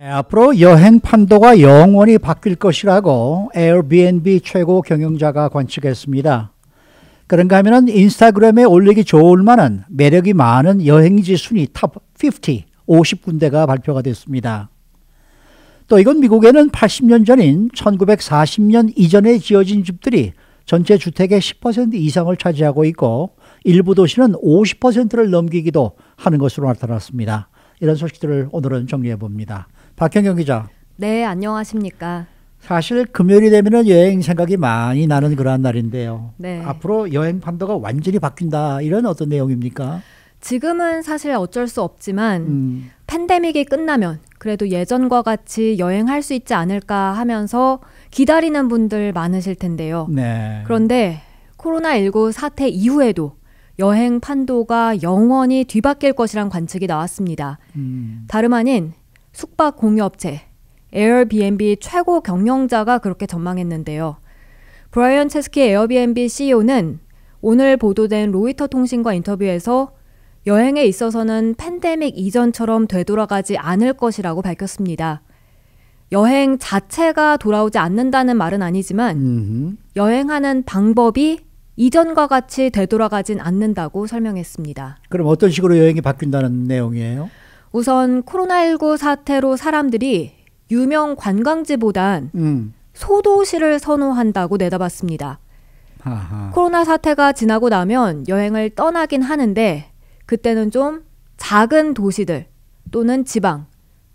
앞으로 여행 판도가 영원히 바뀔 것이라고 에어비앤비 최고 경영자가 관측했습니다. 그런가 하면 인스타그램에 올리기 좋을 만한 매력이 많은 여행지 순위 탑 50군데가 발표가 됐습니다. 또 이건 미국에는 80년 전인 1940년 이전에 지어진 집들이 전체 주택의 10% 이상을 차지하고 있고 일부 도시는 50%를 넘기기도 하는 것으로 나타났습니다. 이런 소식들을 오늘은 정리해 봅니다. 박현경 기자. 네, 안녕하십니까. 사실 금요일이 되면 여행 생각이 많이 나는 그러한 날인데요. 네. 앞으로 여행 판도가 완전히 바뀐다. 이런 어떤 내용입니까? 지금은 사실 어쩔 수 없지만 팬데믹이 끝나면 그래도 예전과 같이 여행할 수 있지 않을까 하면서 기다리는 분들 많으실 텐데요. 네. 그런데 코로나19 사태 이후에도 여행 판도가 영원히 뒤바뀔 것이란 관측이 나왔습니다. 다름 아닌 숙박 공유업체 에어비앤비 최고 경영자가 그렇게 전망했는데요. 브라이언 체스키 에어비앤비 CEO는 오늘 보도된 로이터 통신과 인터뷰에서 여행에 있어서는 팬데믹 이전처럼 되돌아가지 않을 것이라고 밝혔습니다. 여행 자체가 돌아오지 않는다는 말은 아니지만 여행하는 방법이 이전과 같이 되돌아가진 않는다고 설명했습니다. 그럼 어떤 식으로 여행이 바뀐다는 내용이에요? 우선 코로나19 사태로 사람들이 유명 관광지보단 소도시를 선호한다고 내다봤습니다. 아하. 코로나 사태가 지나고 나면 여행을 떠나긴 하는데 그때는 좀 작은 도시들 또는 지방,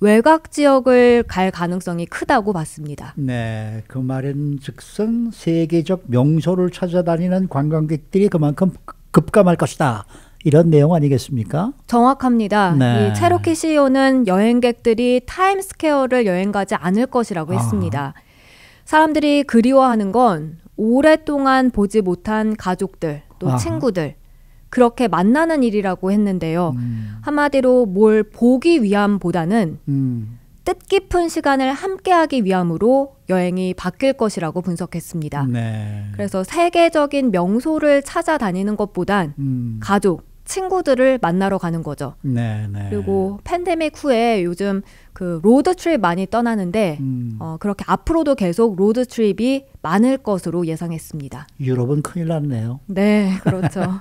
외곽 지역을 갈 가능성이 크다고 봤습니다. 네, 그 말은 즉슨 세계적 명소를 찾아다니는 관광객들이 그만큼 급감할 것이다. 이런 내용 아니겠습니까? 정확합니다. 네. 이 체로키 CEO는 여행객들이 타임스퀘어를 여행 가지 않을 것이라고 했습니다. 사람들이 그리워하는 건 오랫동안 보지 못한 가족들, 또 친구들, 그렇게 만나는 일이라고 했는데요. 한마디로 뭘 보기 위함보다는 뜻깊은 시간을 함께하기 위함으로 여행이 바뀔 것이라고 분석했습니다. 네. 그래서 세계적인 명소를 찾아다니는 것보단 가족, 친구들을 만나러 가는 거죠. 네, 네. 그리고 팬데믹 후에 요즘 그 로드 트립 많이 떠나는데 그렇게 앞으로도 계속 로드 트립이 많을 것으로 예상했습니다. 유럽은 큰일 났네요. 네, 그렇죠.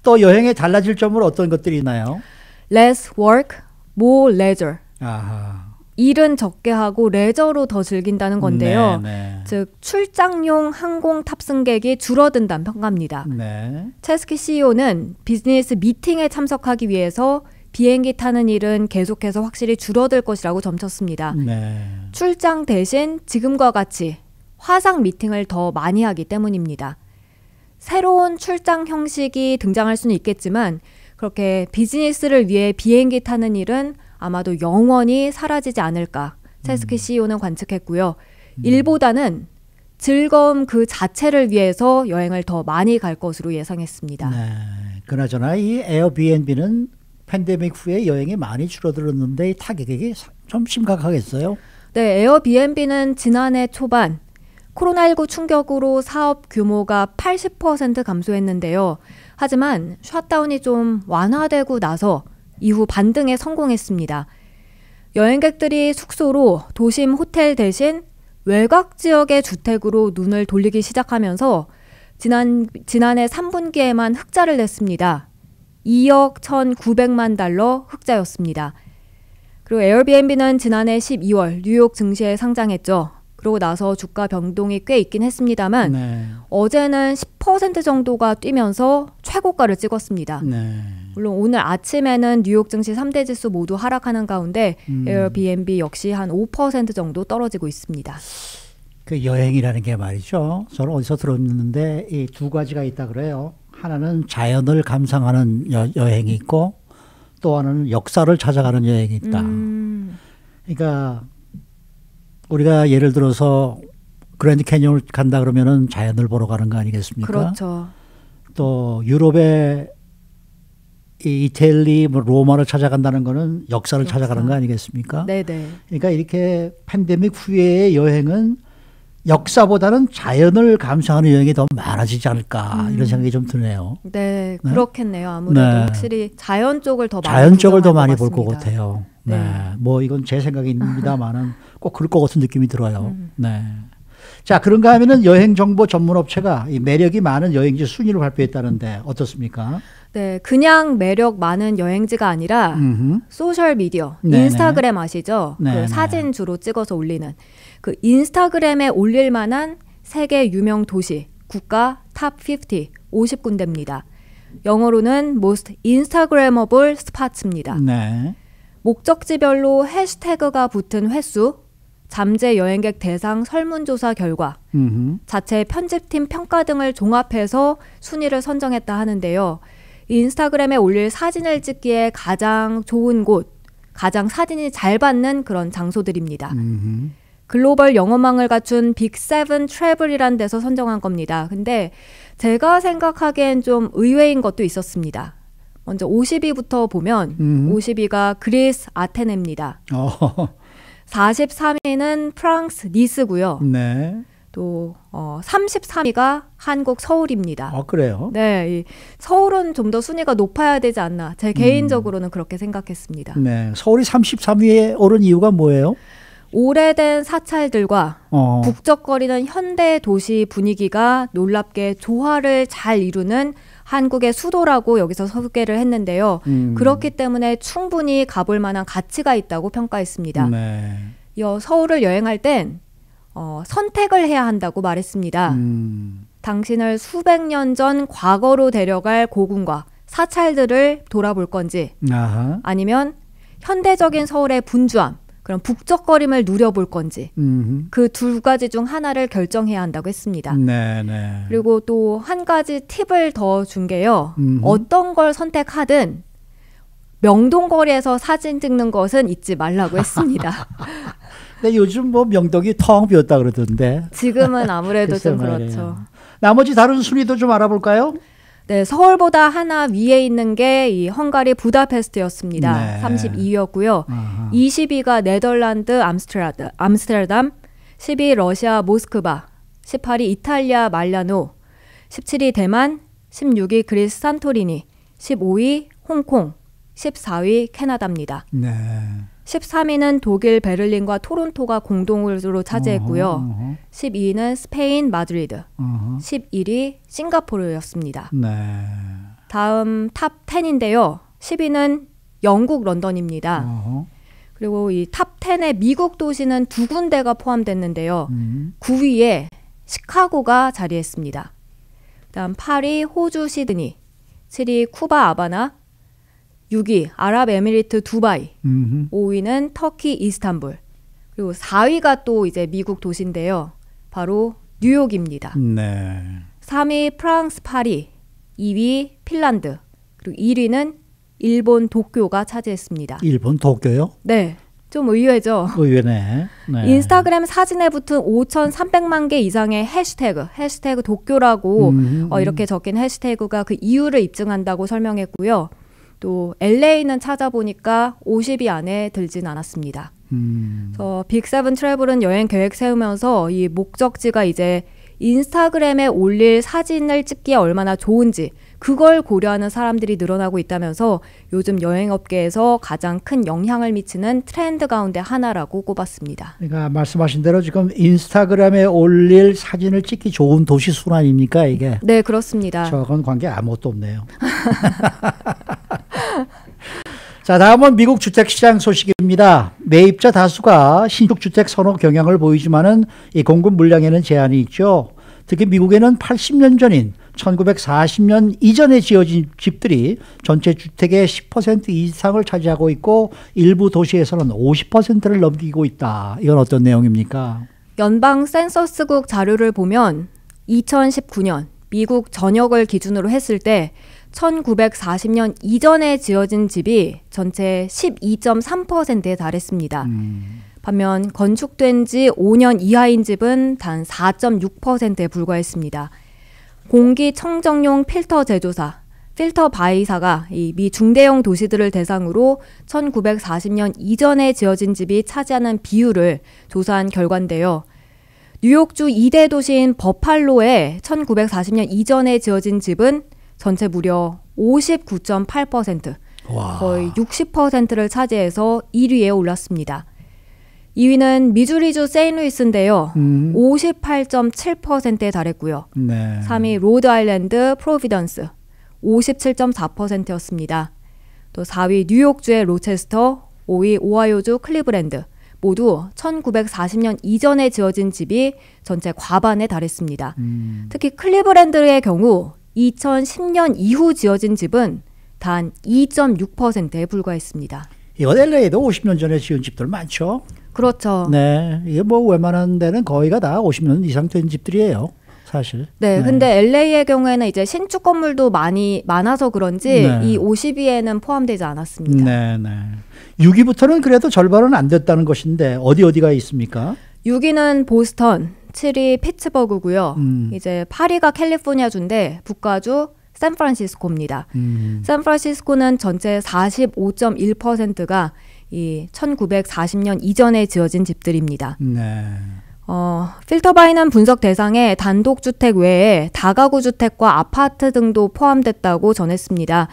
또 여행에 달라질 점으로 어떤 것들이 있나요? Less work, more leisure. 아하. 일은 적게 하고 레저로 더 즐긴다는 건데요. 네, 네. 즉 출장용 항공 탑승객이 줄어든다는 평가입니다. 네. 체스키 CEO는 비즈니스 미팅에 참석하기 위해서 비행기 타는 일은 계속해서 확실히 줄어들 것이라고 점쳤습니다. 네. 출장 대신 지금과 같이 화상 미팅을 더 많이 하기 때문입니다. 새로운 출장 형식이 등장할 수는 있겠지만 그렇게 비즈니스를 위해 비행기 타는 일은 아마도 영원히 사라지지 않을까 체스키 CEO는 관측했고요. 일보다는 즐거움 그 자체를 위해서 여행을 더 많이 갈 것으로 예상했습니다. 네. 그나저나 이 에어비앤비는 팬데믹 후에 여행이 많이 줄어들었는데 이 타격이 좀 심각하겠어요? 네, 에어비앤비는 지난해 초반 코로나19 충격으로 사업 규모가 80% 감소했는데요. 하지만 셧다운이 좀 완화되고 나서 이후 반등에 성공했습니다. 여행객들이 숙소로 도심 호텔 대신 외곽 지역의 주택으로 눈을 돌리기 시작하면서 지난해 3분기에만 흑자를 냈습니다. 2억 1,900만 달러 흑자였습니다. 그리고 에어비앤비는 지난해 12월 뉴욕 증시에 상장했죠. 그러고 나서 주가 변동이 꽤 있긴 했습니다만 네. 어제는 10% 정도가 뛰면서 최고가를 찍었습니다. 네. 물론 오늘 아침에는 뉴욕 증시 3대 지수 모두 하락하는 가운데 에어비앤비 역시 한 5% 정도 떨어지고 있습니다. 그 여행이라는 게 말이죠. 저는 어디서 들었는데 이 두 가지가 있다 그래요. 하나는 자연을 감상하는 여행이 있고 또 하나는 역사를 찾아가는 여행이 있다. 그러니까 우리가 예를 들어서 그랜드 캐니언을 간다 그러면은 자연을 보러 가는 거 아니겠습니까? 그렇죠. 또 유럽의 이태리, 로마를 찾아간다는 거는 역사를 찾아가는 거 아니겠습니까? 네네. 그러니까 이렇게 팬데믹 후의 여행은 역사보다는 자연을 감상하는 여행이 더 많아지지 않을까 이런 생각이 좀 드네요. 네, 그렇겠네요. 아무래도 네. 확실히 자연 쪽을 더 많이 자연 쪽을 더 구경할 많이 것 볼 것 같습니다. 같아요. 네. 뭐 이건 제 생각입니다만은 꼭 그럴 것 같은 느낌이 들어요. 네. 자, 그런가 하면은 여행 정보 전문 업체가 이 매력이 많은 여행지 순위를 발표했다는데 어떻습니까? 네, 그냥 매력 많은 여행지가 아니라 소셜 미디어, 네네. 인스타그램 아시죠? 네네. 그 사진 주로 찍어서 올리는 그 인스타그램에 올릴 만한 세계 유명 도시, 국가 탑 50군데입니다. 영어로는 Most Instagrammable Spots입니다. 네. 목적지별로 해시태그가 붙은 횟수, 잠재 여행객 대상 설문조사 결과, 자체 편집팀 평가 등을 종합해서 순위를 선정했다 하는데요. 인스타그램에 올릴 사진을 찍기에 가장 좋은 곳, 가장 사진이 잘 받는 그런 장소들입니다. 글로벌 영어망을 갖춘 빅7 트래블이란 데서 선정한 겁니다. 근데 제가 생각하기엔 좀 의외인 것도 있었습니다. 먼저 50위부터 보면 50위가 그리스 아테네입니다. 43위는 프랑스 니스고요. 네. 또 33위가 한국 서울입니다. 그래요? 네, 이 서울은 좀 더 순위가 높아야 되지 않나. 제 개인적으로는 그렇게 생각했습니다. 네. 서울이 33위에 오른 이유가 뭐예요? 오래된 사찰들과 북적거리는 현대 도시 분위기가 놀랍게 조화를 잘 이루는 한국의 수도라고 여기서 소개를 했는데요. 그렇기 때문에 충분히 가볼 만한 가치가 있다고 평가했습니다. 네. 이어 서울을 여행할 땐 선택을 해야 한다고 말했습니다. 당신을 수백 년 전 과거로 데려갈 고궁과 사찰들을 돌아볼 건지 아하. 아니면 현대적인 서울의 분주함, 그런 북적거림을 누려볼 건지 그 두 가지 중 하나를 결정해야 한다고 했습니다. 네네. 그리고 또 한 가지 팁을 더 준 게요. 어떤 걸 선택하든 명동거리에서 사진 찍는 것은 잊지 말라고 했습니다. 근데 요즘 뭐 명동이 텅 비었다 그러던데. 지금은 아무래도 좀 말이에요. 그렇죠. 나머지 다른 순위도 좀 알아볼까요? 네, 서울보다 하나 위에 있는 게 이 헝가리 부다페스트였습니다. 네. 32위였고요. 아하. 20위가 네덜란드 암스테르담, 10위 러시아 모스크바, 18위 이탈리아 말라노, 17위 대만, 16위 그리스 산토리니, 15위 홍콩, 14위 캐나다입니다. 네. 13위는 독일 베를린과 토론토가 공동으로 차지했고요. 12위는 스페인 마드리드, 11위 싱가포르였습니다. 네. 다음 탑 10인데요. 10위는 영국 런던입니다. 그리고 이 탑 10의 미국 도시는 두 군데가 포함됐는데요. 9위에 시카고가 자리했습니다. 다음 8위 호주 시드니, 7위 쿠바 아바나, 6위 아랍에미리트 두바이, 5위는 터키 이스탄불, 그리고 4위가 또 이제 미국 도시인데요. 바로 뉴욕입니다. 네. 3위 프랑스 파리, 2위 핀란드, 그리고 1위는 일본 도쿄가 차지했습니다. 일본 도쿄요? 네, 좀 의외죠. 의외네. 네. 인스타그램 사진에 붙은 5,300만 개 이상의 해시태그 도쿄라고 이렇게 적힌 해시태그가 그 이유를 입증한다고 설명했고요. 또 LA는 찾아보니까 50위 안에 들진 않았습니다. 그래서 빅7 트래블은 여행 계획 세우면서 이 목적지가 이제 인스타그램에 올릴 사진을 찍기에 얼마나 좋은지 그걸 고려하는 사람들이 늘어나고 있다면서 요즘 여행업계에서 가장 큰 영향을 미치는 트렌드 가운데 하나라고 꼽았습니다. 그러니까 말씀하신 대로 지금 인스타그램에 올릴 사진을 찍기 좋은 도시 순환입니까 이게? 네, 그렇습니다. 저건 관계 아무것도 없네요. 자, 다음은 미국 주택시장 소식입니다. 매입자 다수가 신축주택 선호 경향을 보이지만은 이 공급 물량에는 제한이 있죠. 특히 미국에는 80년 전인 1940년 이전에 지어진 집들이 전체 주택의 10% 이상을 차지하고 있고 일부 도시에서는 50%를 넘기고 있다. 이건 어떤 내용입니까? 연방 센서스국 자료를 보면 2019년 미국 전역을 기준으로 했을 때 1940년 이전에 지어진 집이 전체 12.3%에 달했습니다. 반면 건축된 지 5년 이하인 집은 단 4.6%에 불과했습니다. 공기청정용 필터 제조사, 필터 바이사가 이 미 중대형 도시들을 대상으로 1940년 이전에 지어진 집이 차지하는 비율을 조사한 결과인데요. 뉴욕주 2대 도시인 버팔로에 1940년 이전에 지어진 집은 전체 무려 59.8%, 와. 거의 60%를 차지해서 1위에 올랐습니다. 2위는 미주리주 세인루이스인데요. 58.7%에 달했고요. 네. 3위 로드아일랜드 프로비던스 57.4%였습니다. 또 4위 뉴욕주의 로체스터, 5위 오하이오주 클리브랜드 모두 1940년 이전에 지어진 집이 전체 과반에 달했습니다. 특히 클리브랜드의 경우 2010년 이후 지어진 집은 단 2.6%에 불과했습니다. 이건 LA에도 50년 전에 지은 집들 많죠. 그렇죠. 네, 이게 뭐 웬만한 데는 거의가 다 50년 이상 된 집들이에요, 사실. 네, 근데 LA의 경우에는 이제 신축 건물도 많아서 그런지 네. 이 50위에는 포함되지 않았습니다. 네, 네. 6위부터는 그래도 절반은 안 됐다는 것인데 어디가 있습니까? 6위는 보스턴, 7위 피츠버그고요. 이제 8위가 캘리포니아주인데 북가주 샌프란시스코입니다. 샌프란시스코는 전체 45.1%가 이 1940년 이전에 지어진 집들입니다. 네. 필터바이는 분석 대상에 단독주택 외에 다가구 주택과 아파트 등도 포함됐다고 전했습니다.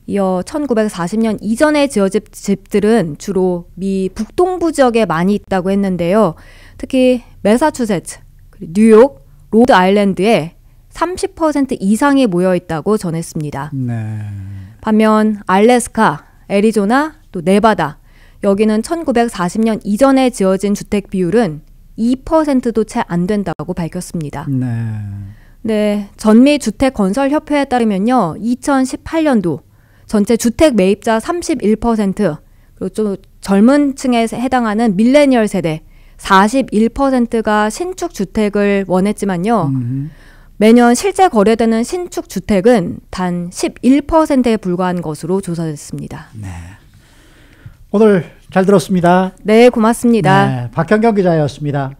이어 1940년 이전에 지어진 집들은 주로 미 북동부 지역에 많이 있다고 했는데요. 특히 매사추세츠, 뉴욕, 로드아일랜드에 30% 이상이 모여 있다고 전했습니다. 네. 반면 알래스카, 애리조나, 또 네바다 여기는 1940년 이전에 지어진 주택 비율은 2%도 채 안 된다고 밝혔습니다. 네. 네, 전미주택건설협회에 따르면요, 2018년도 전체 주택 매입자 31%, 그리고 좀 젊은 층에 해당하는 밀레니얼 세대 41%가 신축 주택을 원했지만요, 매년 실제 거래되는 신축 주택은 단 11%에 불과한 것으로 조사됐습니다. 네. 오늘 잘 들었습니다. 네, 고맙습니다. 네, 박현경 기자였습니다.